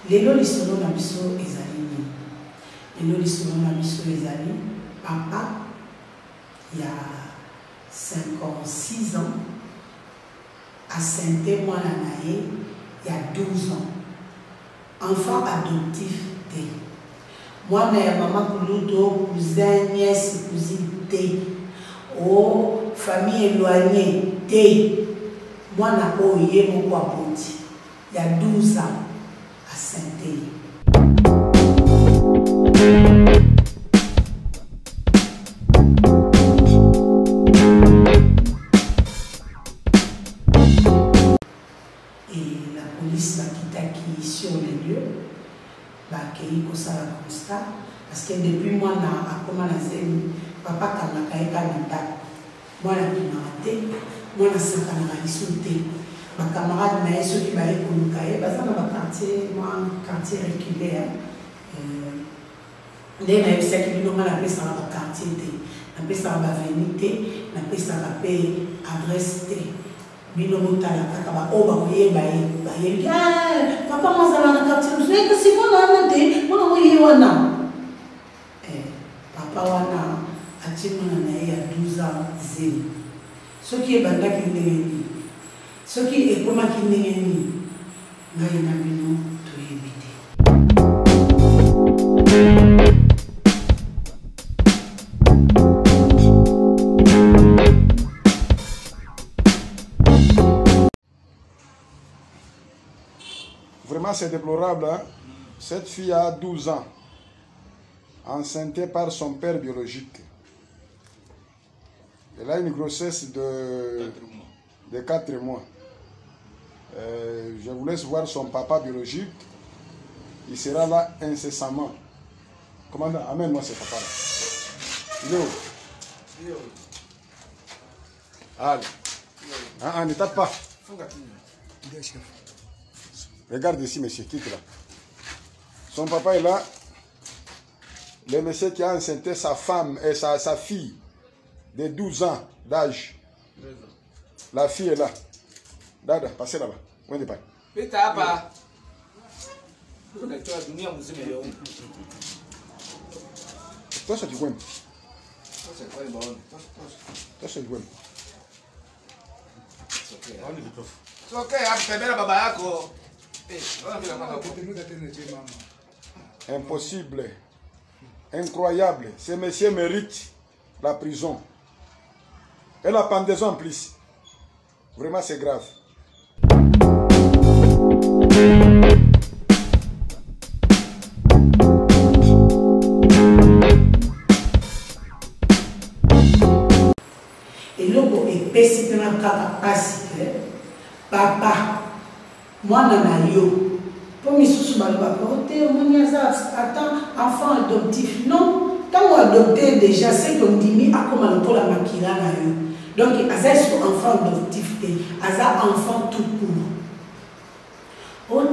Lelo lisolo na biso ezali nini? Lelo lisolo na biso ezali papa il y a 56 ans assenté mwana na ye il y a 12 ans. Enfant adoptif T. Mwana ya mama kuluto, cousin, nièce, cousine T. Oh, famille éloignée T. Mwana oye moko apoti. Il y a 12 ans assenté. Sur les lieux, qui ça constat parce que depuis moi na akoma na zemi papa kama kaeka nda moi na pinate moi na saka na bisoute ma camarade na yeso ki ba ekoluka ye baza na quartier moi quartier reculé ndé na yebisa ki bino na pesa na quartier te na pesa na avenue na pesa na pe adresse te. Bino mutala kaka ba oba oye ba ye papa mazala na quartier je que si mona na te mona oye wana papa wana atimona na ye ya 12 ans zéro soki ebandaki ndenge nini soki ekomaki ndenge nini ngai na bino toyebi te. Vraiment, c'est déplorable. Hein? Cette fille a 12 ans, enceinte par son père biologique. Elle a une grossesse de 4 mois. Je vous laisse voir son papa biologique. Il sera là incessamment. Commandant, amène-moi ce papa-là. Il est où? Allez. Ne tape pas. Regarde ici, monsieur, quitte là. Son papa est là. Le monsieur qui a enceinte sa femme et sa fille de 12 ans d'âge. La fille est là. Dada, passez là-bas. Où est-ce que toi, c'est du goût. Toi, c'est du goût. C'est ok, baba yako. Impossible, incroyable. Ce monsieur mérite la prison et la pendaison en plus. Vraiment, c'est grave. Et l'autre est pesé dans papa. Moi, je pour me enfant adoptif. Non, quand on adopte déjà, c'est qu'on dit à comment on la maquilla. Donc, il y a enfant adoptif, il y a enfant tout court. Bon,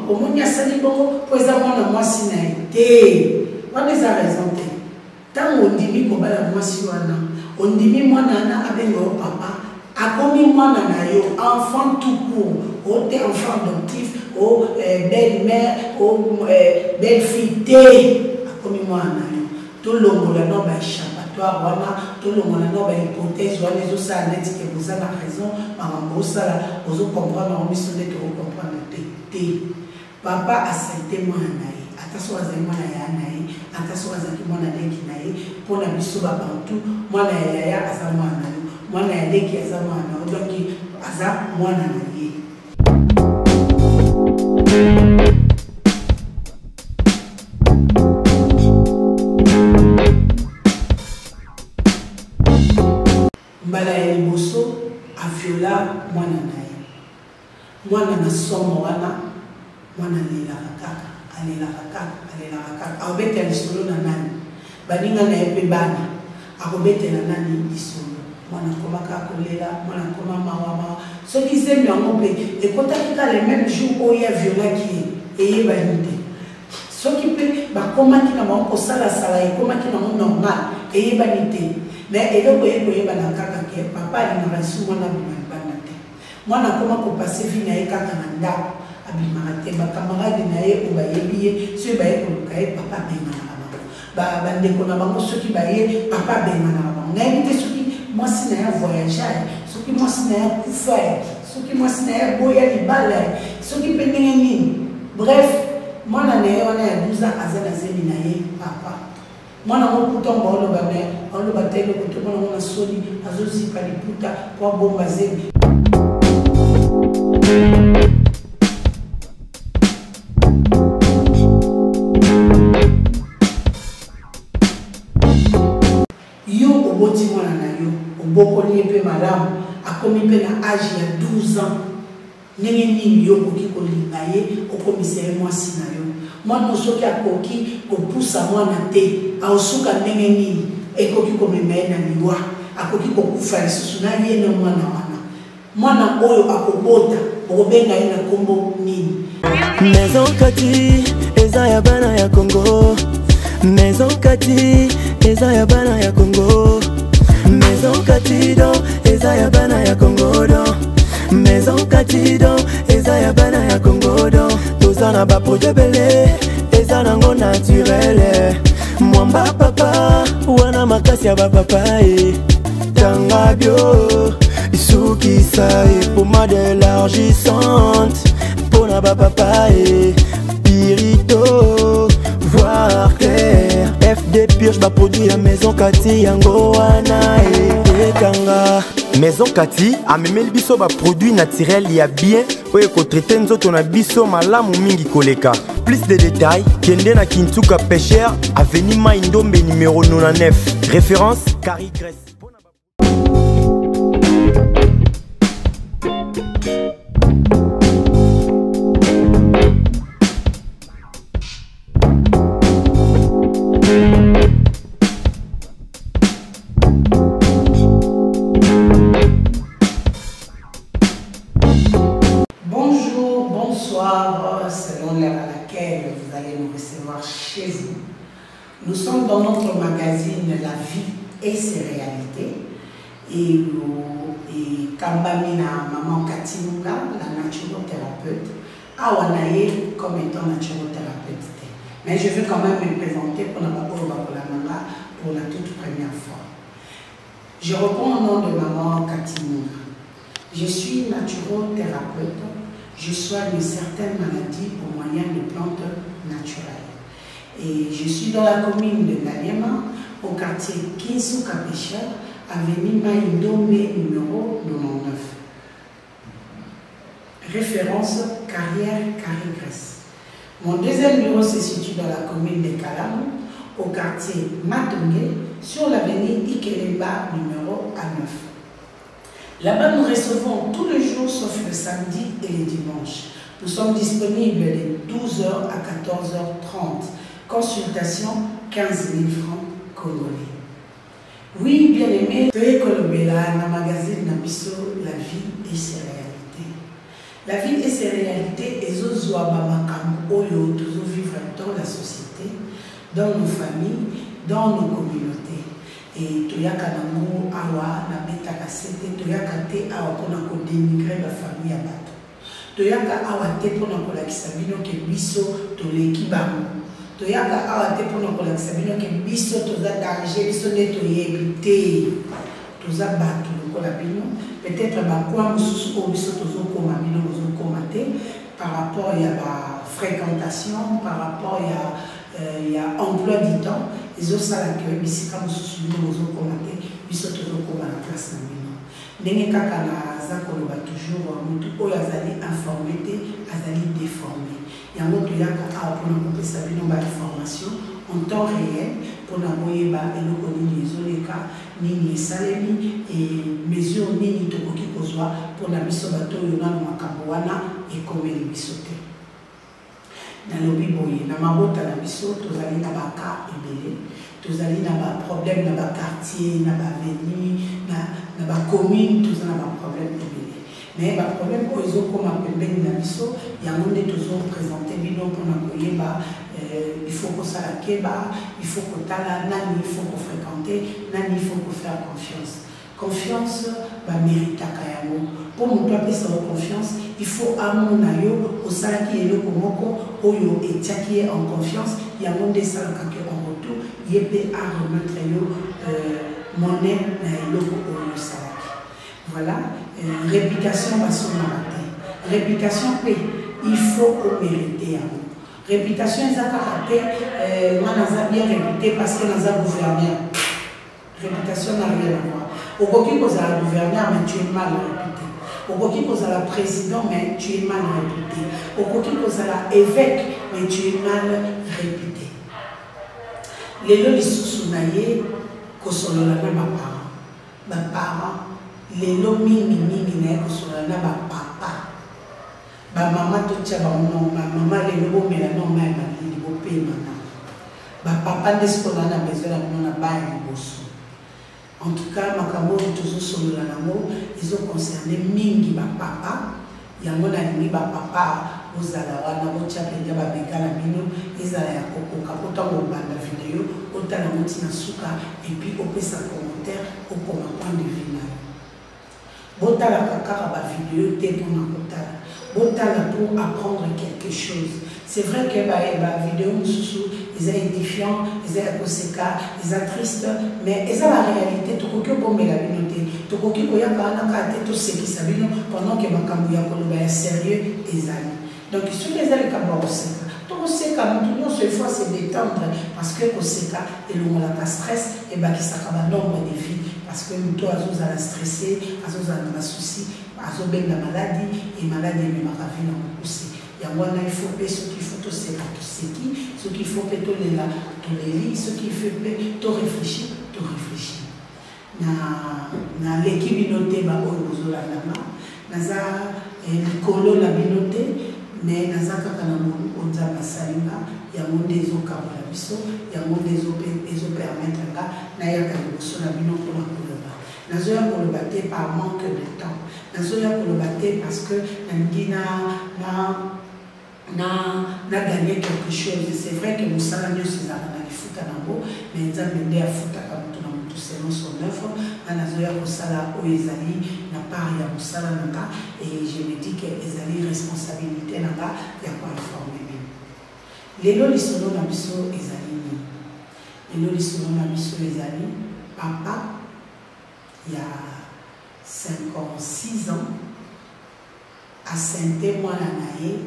au moins, il y a ça, pour exemple, moi, si on a été, on a raison. Tant on dit qu'on va la moi, si on dit moi, nana, avec mon papa. A commis moi nanayo enfant tout court, enfant adoptif, belle-mère, belle-fille, a commis moi nanayo. Tout le monde a un échappatoire, tout le monde a une hypothèse, les autres ça net que vous avez raison, maman ça vous comprendre, on mission de comprendre papa a cité moi nanayo. Attention à moi nanayo, attention à moi nanayo, pour la mission bantou, moi nanayo azama nanayo. Moi, je suis un donc moi, Mbala ya liboso a viola mwana na ye. Mwana na somo wana mwana alelaka kaka. Abetela lisolo na nani. Baninga na ye pe bana. Akobetela nani lisolo. Mwana komaka kolela, mwana koma mawa. Ce qui s'est mis en mopé, et quand tu as les mêmes jours où il y a viola qui est vanité. Ce qui peut, bah comment qui n'a pas ça la salle, comment qui n'a pas normal, et vanité. Mais et là, vous voyez, papa il m'a reçu moi na banate. Moi na comment qu'on passe vie na kaka nanda, abimaka te bacamarade na ye oyo bayebi ye soki baye koluka ye papa abenganaka bango bandeko na bango soki baye papa abenganaka bango nayebi te soki mwasi na ye voyage ye soki mwasi na ye kufa ye soki mwasi na ye boya libala ye soki mpe ndenge nini bref mwana na ye wana ya 12 ans aza na zemi na ye papa mwana ngo kutonga oloba te eloko te mwana ngo na soni azozipa liputa po abomba zemi. Yo oboti mwana na yo obokoli ye mpe malamu akomi mpe na age ya 12 ans ndenge nini yo okoki kolinga ye okomisa ye mwasi na yo mwana soki akoki kopusa mwana te aosuka ndenge nini ekoki komema ye na liwa akoki kokufa lisusu na ye na mwana wana mwana oyo akobota okobenga ye na kombo nini. Maison Kati eza ya bana ya Congo, Maison Kati eza ya bana ya Congo, Maison Kati do eza ya bana ya Congo do, Maison Kati do eza ya bana ya Congo do. Tozana ba projet belé eza nango naturel, mwamba papa wana makasi ya ba papa tanga bio isukisa pomade élargissante pona ba papa pirito voir clair FD purge ba produit ya Maison Kati yango wana etanga. Maison Kati amemeli biso ba produit naturel ya bien oyo kotraite nzoto na biso malamu mingi koleka. Plus de détails kende na Kintuka Pêcheur avenue Maindombe numéro 99 référence Carrie Grèce. Bonjour, bonsoir, selon l'heure à laquelle vous allez nous recevoir chez vous. Nous sommes dans notre magazine La vie et ses réalités. Et Kambamina Maman Katinunga, la naturothérapeute, Awanaye comme étant naturothérapeute. Mais je veux quand même me présenter pour la toute première fois. Je reprends le nom de Maman Katinunga. Je suis naturothérapeute. Je soigne certaines maladies au moyen de plantes naturelles. Et je suis dans la commune de Naliema, au quartier Kintuka Pêcheur, avenue Maindombe numéro 99. Référence carrière Carrie Grèce. Mon deuxième bureau se situe dans la commune de Kalamu, au quartier Matongé, sur l'avenue Ikelemba numéro 9. Là-bas, nous recevons tous les jours, sauf le samedi et les dimanches. Nous sommes disponibles de 12h à 14h30. Consultation 15 000 francs congolais. Oui, bien aimé, Toye Kolobela, na magazine Nabiso, La vie et ses réalités. La vie et ses réalités, ezozwa bamakambo oyo toujours vivre dans la société, dans nos familles, dans nos communautés. Et toyaka nango awa na beta kasete toyaka te awa pona ko dénigrer la famille ya bato. Toyaka awa te pona ko lakisa bino ke biso toleki bango. Toyaka awa te pona ko lakisa bino ke biso toza danger biso ne toyebi te. Toza bato lokola bino. Peut-être bakwa mususu o biso tozokoma bino bozokoma te par rapport ya ba fréquentation, par rapport ya emploi du temps. Les autres salles que bisika mususu bino bozokoma te biso tozokoma na place na bino. Ndenge kaka na zakoloba toujours mutu oyo azali informé te azali déformé. Yango toyaka awa pona kopesa bino ba information en temps réel pona boyeba eloko nini ezoleka nini esalemi et mesure nini tokoki kozwa pona biso bato oyo nano makambo wana ekomeli biso te. Nalobi boye na mabota na biso tozali na baka ebele, tozali na ba problème na ba quartier, na ba avenue, na ba commune, tozali na ba problème ebele. Mais ba problème oyo ezokoma pembeni na biso yango nde tozopresente bino mpona koyeba il faut kosala keba, il faut kotala nani, il faut kofréquenter nani, il faut kofaire confiance. Confiance baméritaka yango mpo moto apesa yo confiance il faut amona yo osalaki eloko moko oyo etiaki ye en confiance yango nde esalaka ke en retour ye mpe aremettre yo monnaie na eloko oyo osalaki. Voilà, réputation basomaka te. Réputation mpe il faut omérite yango. Réputation ezaka te moi naza bien réputé parce que naza gouverneur. Réputation n'a rien à voir. Okoki kozala gouverneur mais tu es mal réputé. Okoki kozala président mais tu es mal réputé. Okoki kozala évêque mais tu es mal réputé. Lelo lisusu na ye kosolola na baparents. Baparents lelo mingi na ye kosolola na bapapa. Bamama totia bango mama lelo bomela no mai malili bopema na. Bapapa nde sikola na besoin na bino na baya liboso. En tout cas, makambo toujours solo la namo, ils ont concerné mingi ba papa, yango na lingi ba papa, ozala wana bocha penda ba bekala bino, ezala ya koko kapota mo banda vidéo, otala moti na suka et puis opesa commentaire au point de vue na. Botala kaka ba vidéo te pour na kotala. Botala pour apprendre quelque chose. C'est vrai que ba vidéo mususu ils sont édifiants, ils sont conséquents, ils sont tristes, mais ils ont la réalité. Tout ce qui est bon, mais la communauté, tout ce qui est bon, tout ce qui est bon, pendant que ma cambouya est sérieux, ils ont. Donc, si les gens sont conséquents, tout ce qui est bon, il faut se détendre parce que conséquent, et l'on a stress, et qui s'accable nombre de vies parce que nous tous avons la stressé, avons la souci, avons la maladie, et maladie est ma vie dans le poussé. Il faut payer ce qu'il faut, tout ce qu'il faut payer, tout les lits, ce qu'il faut payer, tout réfléchir, tout réfléchir. Dans l'équipe binoté, naza likolo na binoté, mais naza kaka na monu onza basalinga, ya monde ezokabola biso, ya monde ezopermettre nga na yaka liboso na bino mpona koloba. Nazoya koloba te par manque de temps. Nazoya koloba te parce que nalingi na gagné quelque chose. C'est vrai que nous savons que c'est dans les foot à Nambo, mais nous avons mené à foot à Kamutu selon son œuvre. Anazoya Kosala o Ezali n'a pas rien Moussala Nanga, et je me dis que Ezali responsabilité Nanga, il y a quoi informer. Les lois lisono na biso Ezali. Les lois lisono na biso Ezali. Papa, il y a 56 ans, à Saint-Témoin Nanaye.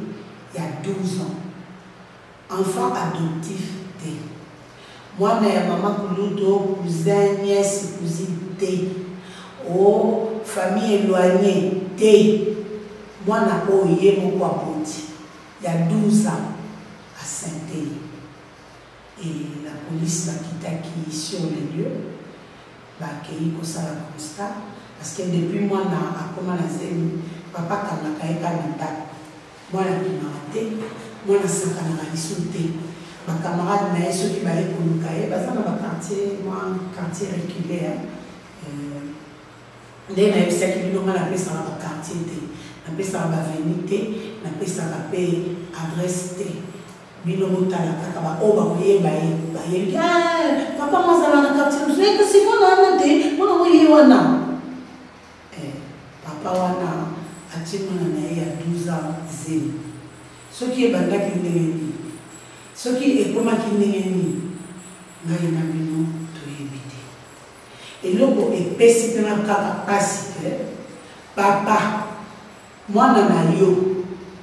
Il y a 12 ans. Enfant adoptif T. Moi, ma maman Kouloudo, cousin, nièce, cousine T. Oh, famille éloignée T. Moi, n'a pas eu mon papoti. Il y a 12 ans à Saint-Té. Et la police m'a quitté sur les lieux. Bah, qui est ça la constat. Parce que depuis moi, comment la zéro, papa Kamakaïka n'a moi la minorité, moi la sankanalisité. Ma camarade m'a ceux qui m'allaient pour nous cahier, dans ma quartier, moi quartier reculé. Les naïfs qui nous ont appelé ça dans quartier, appelé ça dans avenue, appelé ça dans adresse. Binomota la kaka oba koye baye papa moi ça dans quartier, je sais que c'est moi là ndé, moi koye wana. Papa wana il y a 12 ans, zéro. Ce qui est banda qui n'est pas ce qui est comme qui n'est pas et l'autre est pessimiste capacité. Papa, moi nana yo.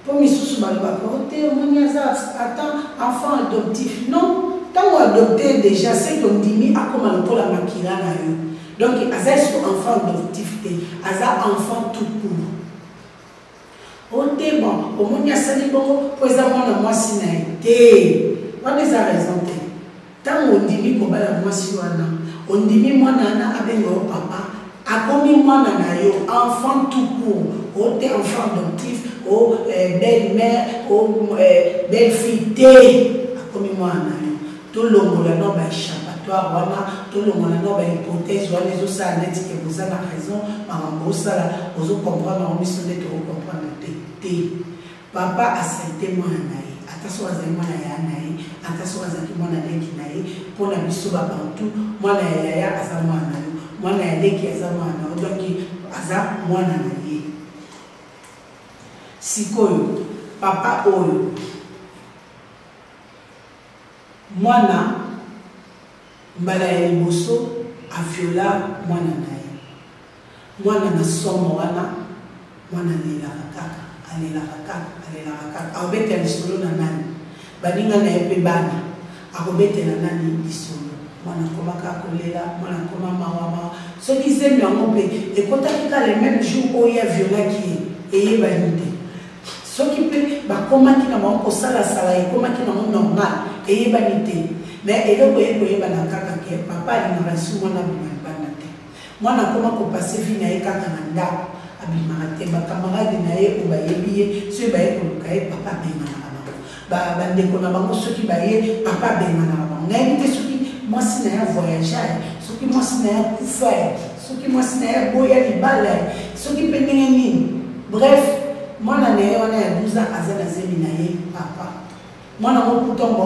Pour mes sous côté, attends, enfant adoptif. Non, quand on adopte déjà, c'est qu'on dit à comment on peut la maquiller là. Donc, Aza est enfant adoptif, Aza enfant tout court. Au bon, au moins, il y a ça, pour exemple, moi, si on les a raison. Tant on dit qu'on va la moi, si on dit moi, nana, avec mon papa, à combien moi, nana, enfant tout court, au enfant adoptif, au belle-mère, au belle-fille, à combien moi, nana, tout le monde a non, échappatoire, voilà, tout le monde a non, hypothèse, voilà, les autres, ça, net, que vous avez raison, maman, ça, vous comprendre, on mission de comprendre. Papa a senti moi naï, attention à moi naï, attention à moi naï, pour la mission bantou, moi naï à moi naï, moi naï qui est à moi naï, donc aza mwana na ye. Sikoyo papa oyo mwana mbala ya liboso aviola mwana na ye. Mwana na somo wana mwana alelaka kaka akobetela lisolo na nani baninga na ye mpe bana akobetela nani lisolo mwana akomaka kolela mwana akoma mawa soki zemi yango mpe ekotaki ka le même jour oyo aviolaki ye eyebani te soki mpe bakomaki na bango kosalasala ekomaki nango normal eyebani te mais eloko ye koyebana kaka ke papa alingaka su mwana bima libanda te mwana akoma kopase vi na ye kaka na ndako abimaka te bakamarade na ye oyo bayebi ye soki baye koluka ye papa abenganaka bango bandeko na bango soki baye papa abenganaka bango nayebi te soki mwasi na ye voyage ye soki mwasi na ye kufa ye soki mwasi na ye boya libala ye soki mpe ndenge nini bref mwana na ye wana ya 12 ans aza na zemi na ye papa mwana mokutongo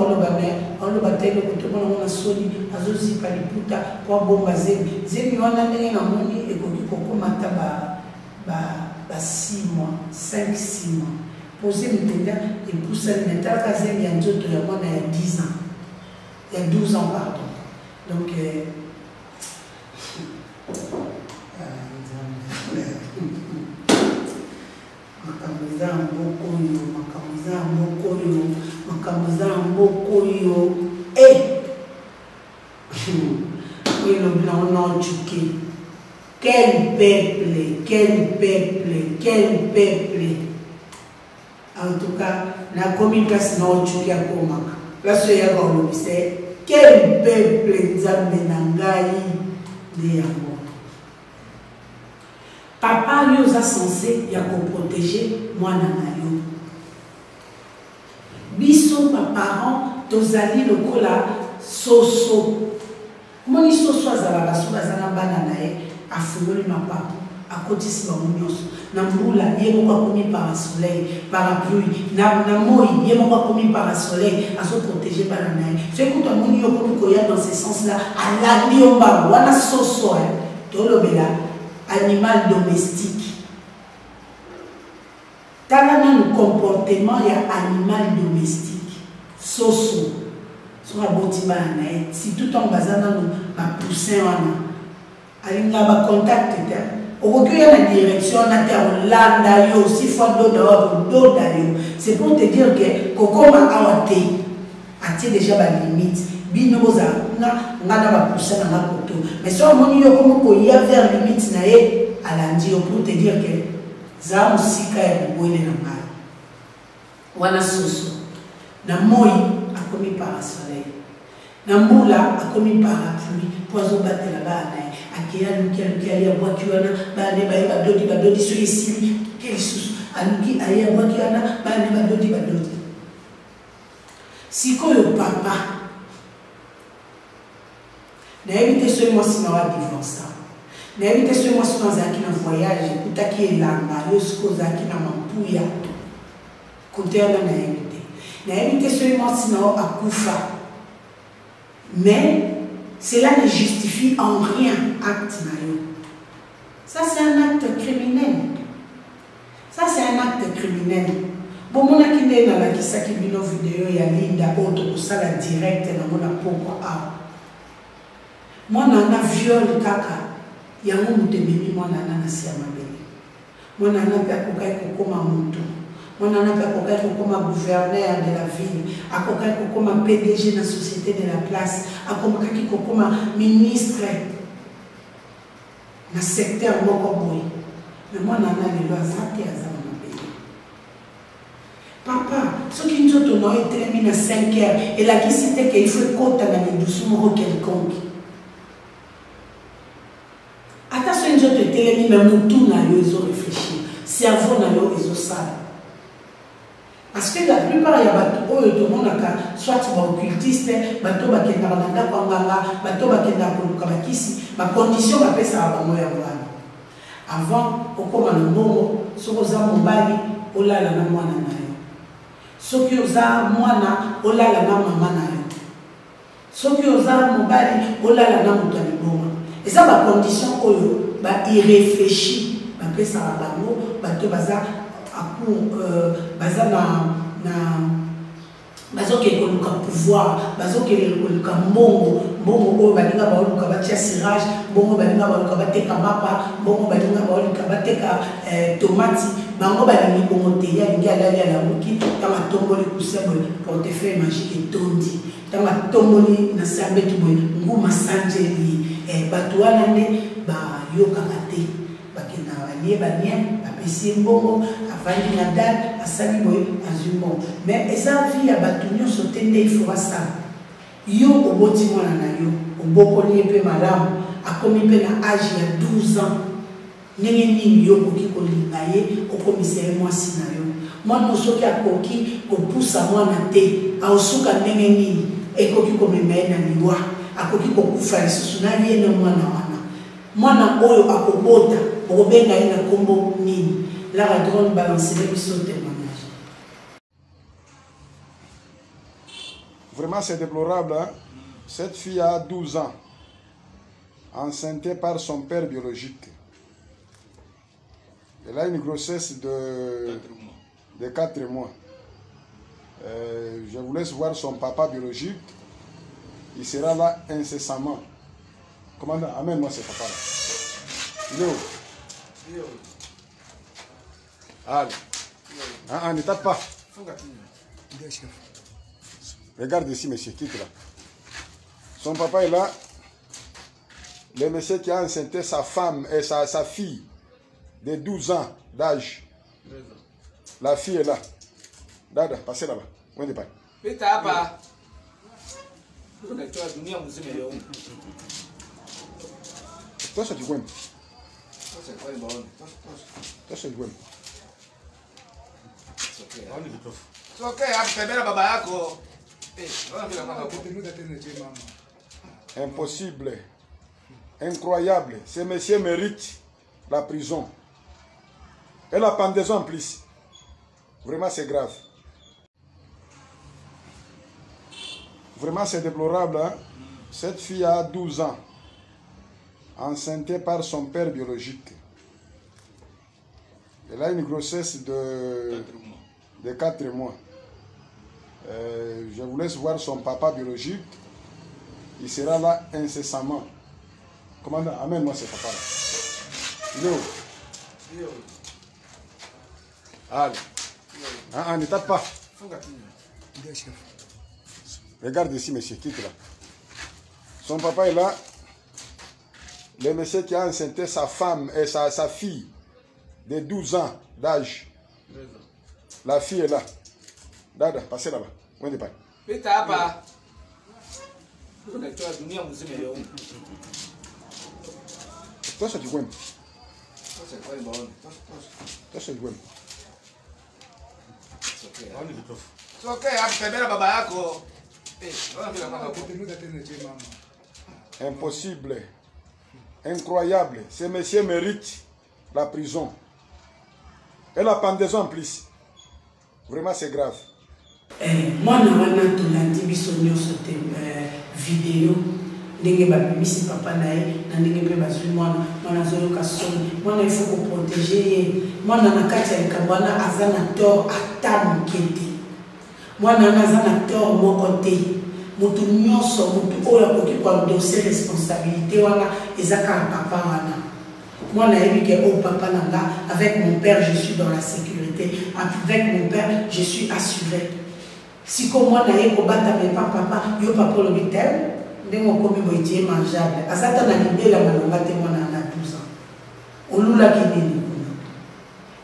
oloba te eloko te mwana ngo na soni azozipa liputa po abomba zemi wana ndenge namoni ekoki kokoma ata ba 6 mois 5-6 mois posé mpenza epusani me talaka zemi ya nzoto ya mwana ya 10 ans ya 12 ans pardon donc makambo eza ya mboka oyo oyo elobi nango naojuke quel peuple en tout cas nakomi mpasi naojuke akomaka place oyo yaka olobi se quel peuple nzambe na ngai nde yango papa lui oza censé ya koprotege mwana na yo biso baparent tozali lokola soso moni soso azala basoki aza na bana na ye afungoli mapapu akotisi bango nyonso na mbula ye moko akomi parasoleil parapluie na moi ye moko akomi parasoleil azoprotege bana na ye soki kutu amoni yo komi koya dans ce sens là alandi yo mbango wana soso tolobela animal domestique tala nanu comportement ya animal domestique soso so aboti bana na ye surtout ntango baza nanu bapoussin wana alinga bacontacte te okoki oya na direction na te olanda yo 6 fois doda yo c'est pour te dire que kokoma awa te atie déjà balimite bino bozala nga na bapoussin na nga koto mais so omoni yo komo koya vers limite na ye alandi yo pour te dire que za mosika ya boboele na ngai wana soso na moi akomi parasoleil na mbula akomi parapluie po azobatela bana ye akeya luki ali abwaki wana bane baye badodi soki esili ke lisusu aluki aye abwaki wana bane badodi sikoyo papa nayebi te soki mwasi na wa divorce nayebi te soki mwasi na azalaki na voyage ekutaki elanga yo soki ozalaki na mampuya kote wana nayebi te nayebi te soki mwasi na yo akufa mais cela ne justifie en rien acte na yo. Ça c'est un acte criminel. Bon mon akinde na la kisaki bino vidéo ya Linda auto kosala direct na mona poko a. Mwana na viol kaka yango mutememi mwana na sia mabele. Mwana na pe akokai kokoma mutu. Mwana na pe akokai kokoma gouverneur de la ville, akokai kokoma PDG na société de la place, akokai kokoma ministre na secteur moko boy. Mais mwana na lelo azate azama mabele. Papa, ce qui nous a terminé à 5 heures, et la qui c'était qu'il faut qu'on t'en ait doucement quelconque. Attention, nous avons terminé, mais nous tous nous avons réfléchi. Cerveau nous avons réfléchi. Parce que la plupart il y a bateau tout le monde a soit occultiste, bateau qui est dans la bateau qui est dans le kisi, ma condition va faire ça avant avant au comme le bon sur aux amobali au la la mwana na yo soki oza mwana au la la mama na yo soki oza mobali au la la mutu liboma et ça ma condition oyo ba irréfléchi apesaka bango bato baza baza bazokende koluka pouvoir, bazokende koluka mbongo oyo balinga baoluka batia sirage, mbongo balinga baoluka bateka mapa, mbongo balinga baoluka bateka tomati, bango balingi bongo te yalingi alali ala muki tanga tomboli kuseboye portefeuille magique etondi tanga tomboli na sabeti boye nguma sanjeli bato wana nde bayokaka te bakenda balie banien bapesi mbongo avandi na dal asali boye azwi mbongo mais eza vie ya bato nyonso te nde ifo basala yo oboti mwana na yo obokoli ye mpe malamu akomi mpe na age ya 12 ans ndenge nini yo okoki kolinga ye okomisa ye mwasi na yo mwana soki akoki kopusa mwana te aosuka ndenge nini ekoki komema ye na liwa akoki kokufa lisusu na ye na mwana oyo akobota okobenga ye na kombo nini la radrone balancele biso témoignage. Vraiment c'est déplorable, hein? Cette fille a 12 ans, enceintée par son père biologique. Elle a une grossesse de 4 mois. Je vous laisse voir son papa biologique. Il sera là incessamment. Commandant, amène-moi ce papa-là. Il est où? Allez. Ne tape pas. Regarde ici, monsieur, quitte là. Son papa est là. Le monsieur qui a enceinté sa femme et sa fille de 12 ans d'âge. La fille est là. Dada, passez là-bas. Où est-ce que toi, c'est du goût. Toi, c'est du goût. C'est ok, apetebela baba yako. Impossible. Incroyable. Ce monsieur mérite la prison. Et la pendaison en plus. Vraiment, c'est grave. Vraiment, c'est déplorable. Hein? Cette fille a 12 ans, enceintée par son père biologique. Elle a une grossesse de 4 mois. Je vous laisse voir son papa biologique. Il sera là incessamment. Commandant, amène-moi ce papa-là. Il est où? Allez. Ne tape pas. Regarde ici, monsieur, quitte là. Son papa est là. Le monsieur qui a enceinté sa femme et sa fille de 12 ans d'âge. La fille est là. Dada, passez là-bas. Où est-ce que toi, c'est du goût. Toi, c'est du goût. C'est ok, apetebela baba yako. Impossible. Incroyable. Ce monsieur mérite la prison. Et la pendaison en plus. Vraiment, c'est grave. Moi, je suis vidéo. Ndenge babimisi papa na ye na ndenge mpe bazwi mwana azoyoka soni mwana il faut koprotege ye mwana na kati ya likambo wana aza na tort ata moke te mwana wana aza na tort moko te motu nyonso motu oyo akoki koendose responsabilité wana eza kaka papa wana mwana ayebi ke o papa na nga avec mon père je suis dans la sécurité avec mon père je suis assuré siko mwana ye kobata me papa yo papa olobi tel ndenge okomi boye mangeable azata na libela malonga te mwana na 12 ans olulaki nini kuna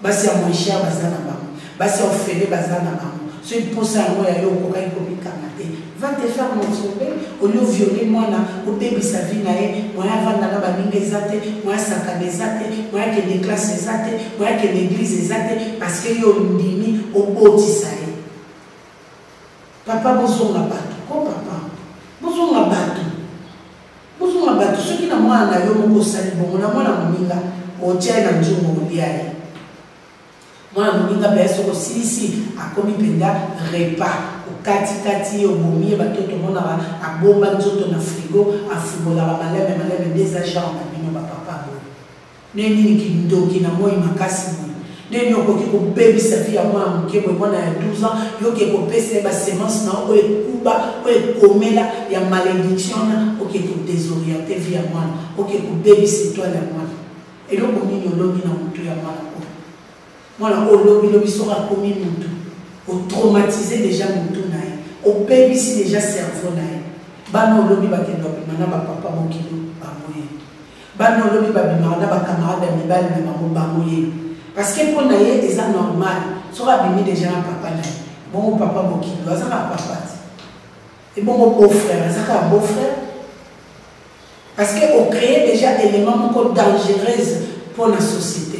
basi ya moisha baza na bango basi ya ofele baza na bango so iposa yango ya yo okokaki komikanga te va te faire monsobe olio viole mwana obebisa vi na ye moya avanda na baninga eza te moya sakana eza te moya kende classe eza te moya kende église eza te parce que yo ndimi obotisa ye papa bozonga bato ko papa bozonga bato soki na mwana na yo moko osali bongo na mwana moninga otia na nzongo olia ye mwana moninga mpe soko silisi akomi mpenza repas okatikati ye obomi ye batoto monaka abomba nzoto na frigo afubolaka maleme nde eza genre na bino bapapa boye neni kindoki na moi makasi moi neni okoki ko baby sa vie à moi moke boy mwana ya 12 ans yo ke ko pesa ba semence na o ekuba o ekomela ya malédiction na o ke ko désorienter vie à moi o ke ko baby c'est toi la moi et lo ko nini olobi na mutu ya mwana ko mwana o lobi sera komi mutu o traumatiser déjà mutu na ye o baby si déjà cerveau na ye bana olobi ba ke lobi mana ba papa mokilo ba moye bana olobi ba bimana ba camarade ya mibali na bango bango ye parce que pour naye c'est normal sera bimi déjà un papa na bon papa mokilo azaka papa et bon beau frère azaka beau frère parce que on crée déjà élément beaucoup dangereux pour la société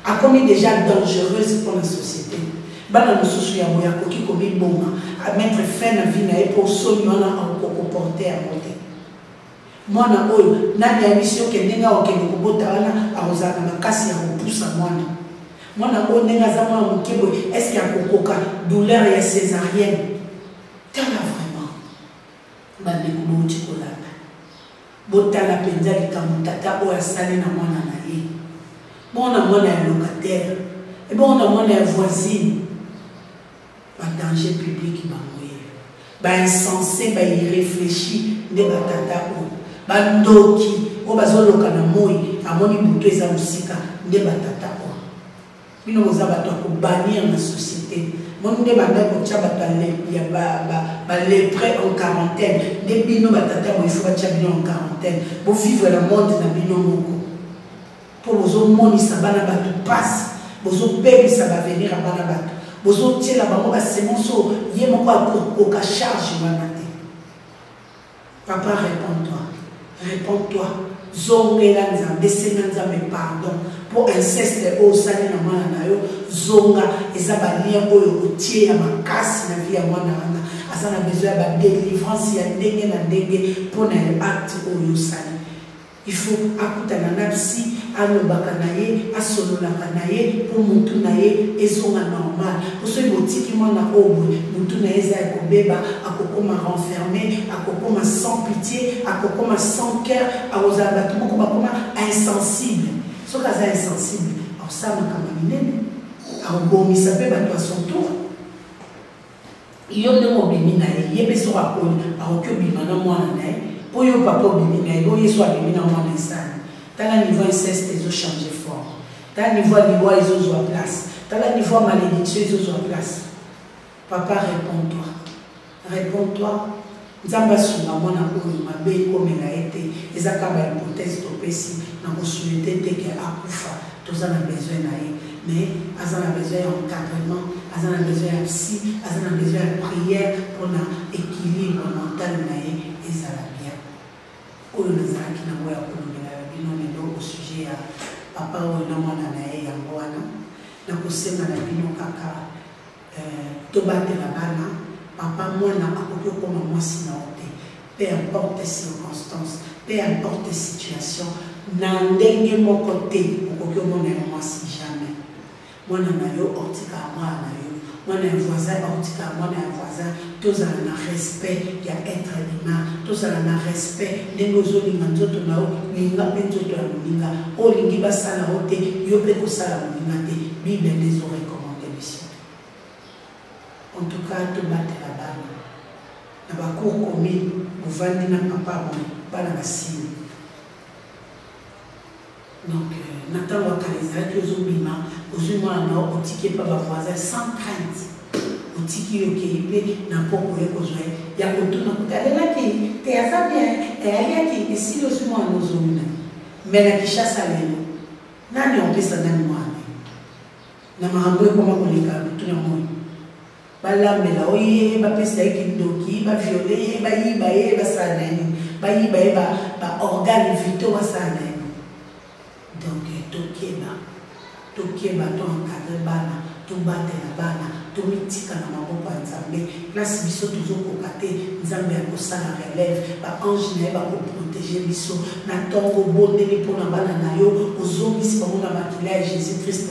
a commis déjà dangereuse pour la société bana mususu ya moya koki komi bonga à mettre fin à vie na pour solution en comporter à côté mwana oyo nani ya mission ke ndinga okende kobota wana azana makasi ya kupusa mwana oyo ndinga za mwana mukebo est-ce qu'il y a kokoka douleur ya césarienne tala vraiment bande kubuti kolanda botala penza likamutata oyo asali na mwana na ye mwana ya locataire et bon mwana ya voisine ba danger public bangoye ba insensé ba irréfléchi nde batata oyo bandoki o bazoloka na moi amoni buto eza musika nde batata o bino boza bato ko bannir na société mon nde banda ko tcha bato ya ba lépreux en quarantaine nde bino batata mo il faut tcha bino en quarantaine pour vivre le monde na bino moko pour bozo moni sa bana bato passe bozo bébé ça va venir à bana bato bozo tiela bango ba semonso ye moko ko ka charge wana te papa réponds-toi zongela nzambe senga nzambe pardon pour inceste o sali na mwana na yo zonga eza ba lien oyo otie ya makasi na vie ya mwana wana asa na besoin ya ba délivrance ya ndenge na ndenge pour na acte oyo sali il faut akutana na psy alobaka na ye asololaka na ye pour mutu na ye ezonga normal pour ce botiki mwana oyo mutu na ye eza ya kobeba akokoma renfermé akokoma sans pitié akokoma sans cœur akozala bato moko bakoma insensible soki aza insensible akosala makambo minene akobomisa mpe bato ya son tour yo ndenge obimi na ye ye mpe soki akoli akoki obima na mwana na ye pour yo papa obimi na ye oyo so abimi na mwana esani tala niveau inceste ezo changer forme tala niveau ya liwa ezozwa place tala niveau ya malédiction ezozwa place papa réponds-toi nzambe asunga mwana oyo mabe ekomela ye te eza kaka bahypothèse topesi na kosuete teke akufa toza na besoin na ye mais aza na besoin ya encadrement aza na besoin ya psy aza na besoin ya prière mpona équilibre mental na ye ezala bien oyo nazalaki nango ya kolobela bino lelo au sujet ya papa oyo na mwana na ye yango wana na kosenga na bino kaka tobatela bana papa mwana akoki okoma mwasi na yo te peu importe circonstance peu importe situation na ndenge moko te okoki omona yo mwasi jamais mwana na yo otika mwana na yo mwana ya voisin otika mwana ya voisin tozala na respect ya être humain tozala na respect ndenge ozolinga nzoto na yo linga mpe nzoto ya moninga olingi basala yo te yo mpe kosala moninga te bible nde ezorekomande biso en tout cas tobatela bana na bacour commune bovandi na papa bon bana basili donc ntango akala ezalaki ozobima ozwi mwana na yo otiki mpa bavoisin sans crainte otiki yokei mpe na poko ye kozwa ya kotuna kuti alelaki te aza bien aliaki esili ozwi mwana ozomina me na kishasa lelo nani opesa nani mwana na makambo ekoma koleka bituna moi balambela oye bapesa ye kindoki baviole ye bayiba ye basala na ye bayiba ye baorgane vitaux basala na ye donc tokieba toencadre bana tobatela bana tomitika na maboko ya nzambe place biso tozokoka te nzambe ya kosala relève baange na ye bakoprotege biso na ntongo obondeli mpona bana na yo ozongisi bango na makila ya jésus christ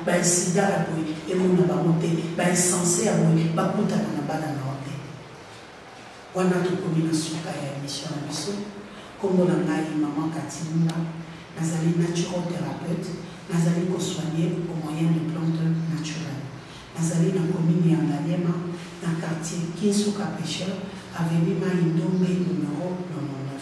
bainsida ya boye emona bango te bainsense ya boye bakutana na bana na yo te wana tokomi na suka ya émission na biso kombo na ngai mama katinga nazali naturothérapeute, nazali soigner au moyen de plantes naturelles. Nazali na commune ya Ngaliema, dans le quartier Kinsuka Pêcheur, avenue Maïndombe numéro 99.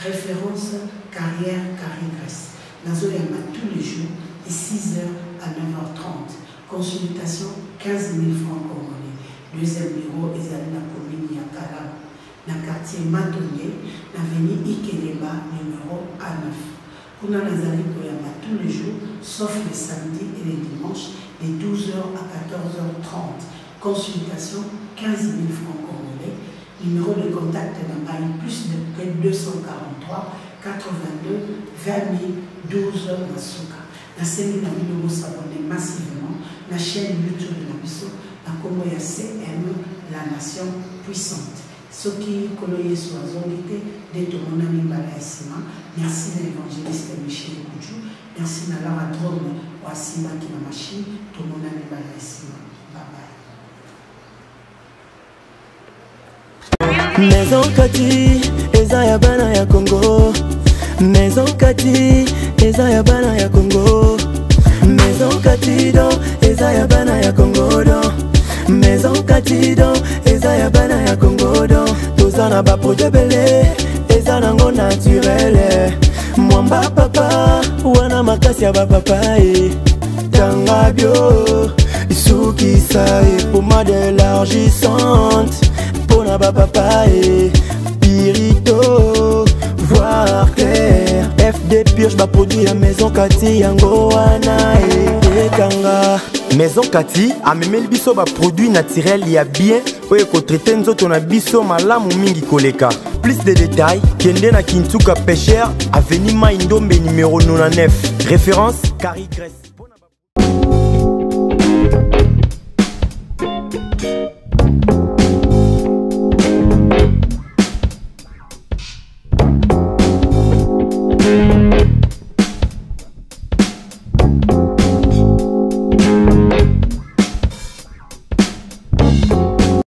Référence carrière Carigres. Nazoyama tous les jours de 6h à 9h30. Consultation 15 000 francs congolais. Deuxième bureau est à la commune Yakala, dans le quartier Matonye, l'avenue Ikeleba numéro A9. Pour Nazali Koyama tous les jours, sauf les samedis et les dimanches, de 12h à 14h30. Consultation 15 000 francs congolais. Numéro de contact d'Ambaï plus de 243 82 20 000 12 Masuka. La série n'a mis de s'abonner massivement. La chaîne YouTube de Nabiso, la Komoya CM, la nation puissante. Ce qui est sur la zone de tout mon ami Balaïsima. Merci de l'évangéliste Michel Koudjou. Merci de la drôme Wassima qui m'a machine. Tout mon ami Balaïsima. Bye bye. Maison Kati, eza ya bana ya Congo. Maison Kati, eza ya bana ya Congo. Maison Kati do, eza ya bana ya Congo do. Maison Kati do, eza ya bana ya Congo do. Tozana ba produit belé, eza nango naturel. Mwamba papa, wana makasi ya ba papa Tanga bio, suki sa pommade élargissante. Pona ba papa Pirito, voir clair. FD Purge ba produit ya Maison Kati yango wana Kanga. Maison Kati a memeli biso ba produit naturel ya bien oye ko traiter nzoto na biso malamu mingi koleka. Plus de détails, kende na Kinsuka Pêcheur, avenue Maïndombe numéro 99. Référence Carigres.